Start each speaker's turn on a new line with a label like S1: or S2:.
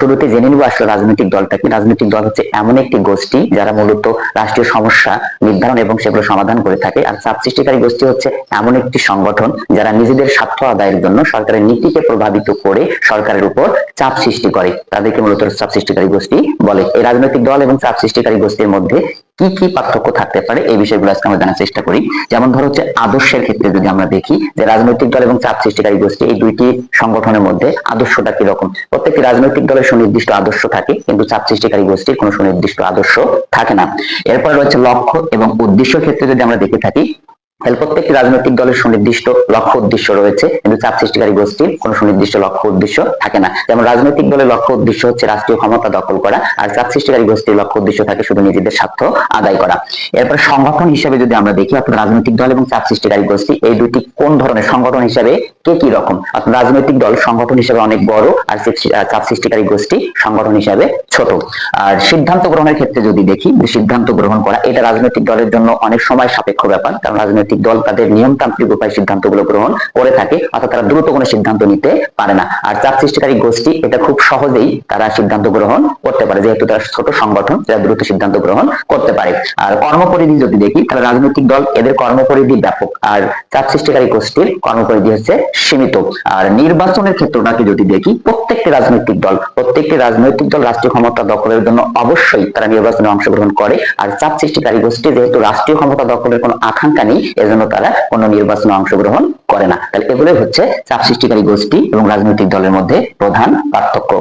S1: শুরুতে জেনে নিব আসলে রাজনৈতিক দলটা কি। রাজনৈতিক দল হচ্ছে এমন একটি গোষ্ঠী যারা মূলত রাষ্ট্রীয় সমস্যা নির্ধারণ এবং সেগুলো সমাধান করে থাকে। আর চাপ সৃষ্টিকারী গোষ্ঠী হচ্ছে এমন একটি সংগঠন যারা নিজেদের স্বার্থ আদায়ের জন্য সরকারের নীতিকে প্রভাবিত করে সরকারের উপর চাপ সৃষ্টি করে, তাদেরকে মূলত চাপ সৃষ্টিকারী গোষ্ঠী বলে। এই রাজনৈতিক দল এবং চাপ সৃষ্টিকারী গোষ্ঠীর মধ্যে কি কি পার্থক্য থাকতে পারে এই বিষয়গুলো আজকে আমরা জানার চেষ্টা করি। যেমন ধরো হচ্ছে আদর্শের ক্ষেত্রে যদি আমরা দেখি যে রাজনৈতিক দল এবং চাপ সৃষ্টিকারী গোষ্ঠী এই দুইটি সংগঠনের মধ্যে আদর্শটা কিরকম। প্রত্যেকটি রাজনৈতিক দলের সুনির্দিষ্ট আদর্শ থাকে, কিন্তু চাপ সৃষ্টিকারী গোষ্ঠীর কোনো সুনির্দিষ্ট আদর্শ থাকে না। এরপর রয়েছে লক্ষ্য এবং উদ্দেশ্য ক্ষেত্রে যদি আমরা দেখে থাকি, প্রত্যেকটি রাজনৈতিক দলের সুনির্দিষ্ট লক্ষ্য উদ্দেশ্য রয়েছে, কিন্তু চাপ সৃষ্টিকারী গোষ্ঠীর কোনো সুনির্দিষ্ট লক্ষ্য উদ্দেশ্য থাকে না। যেমন রাজনৈতিক দলের লক্ষ্য উদ্দেশ্য হচ্ছে রাষ্ট্রীয় ক্ষমতা দখল করা, আর চাপ সৃষ্টিকারী গোষ্ঠীর লক্ষ্য উদ্দেশ্য থাকে শুধু নিজেদের স্বার্থ আদায় করা। এরপর সংগঠন হিসেবে যদি আমরা দেখি, অর্থাৎ রাজনৈতিক দল এবং চাপ সৃষ্টিকারী গোষ্ঠী এই দুটি কোন ধরনের সংগঠন হিসেবে কে কি রকম। অর্থাৎ রাজনৈতিক দল সংগঠন হিসেবে অনেক বড়, আর চাপ সৃষ্টিকারী গোষ্ঠী সংগঠন হিসেবে ছোট। আর সিদ্ধান্ত গ্রহণের ক্ষেত্রে যদি দেখি, সিদ্ধান্ত গ্রহণ করা এটা রাজনৈতিক দলের জন্য অনেক সময় সাপেক্ষ ব্যাপার, কারণ রাজনৈতিক দল তাদের নিয়মতান্ত্রিক উপায়ে সিদ্ধান্তগুলো গ্রহণ করে থাকে, অর্থাৎ তারা দ্রুত কোনো সিদ্ধান্ত নিতে পারে না। আর চাপ সৃষ্টিকারী গোষ্ঠী এটা খুব সহজেই তারা সিদ্ধান্ত গ্রহণ করতে পারে, যেহেতু তারা ছোট সংগঠন, যারা দ্রুত সিদ্ধান্ত গ্রহণ করতে পারে। আর কর্মপরিধি যদি দেখি, তাহলে রাজনৈতিক দল এদের কর্মপরিধি ব্যাপক, আর চাপ সৃষ্টিকারী গোষ্ঠীর কর্মপরিধি হচ্ছে সীমিত। আর নির্বাচনের ক্ষেত্রটাকে যদি দেখি, প্রত্যেকটি রাজনৈতিক দল রাষ্ট্রীয় ক্ষমতা দখলের জন্য অবশ্যই তারা নির্বাচনে অংশগ্রহণ করে। আর চাপ সৃষ্টিকারী গোষ্ঠী যেহেতু রাষ্ট্রীয় ক্ষমতা দখলের কোনো আকাঙ্ক্ষা নেই, এজন্য তারা কোনো নির্বাচনে অংশগ্রহণ করে না। তাহলে এগুলোই হচ্ছে চাপ সৃষ্টিকারী গোষ্ঠী এবং রাজনৈতিক দলের মধ্যে প্রধান পার্থক্য।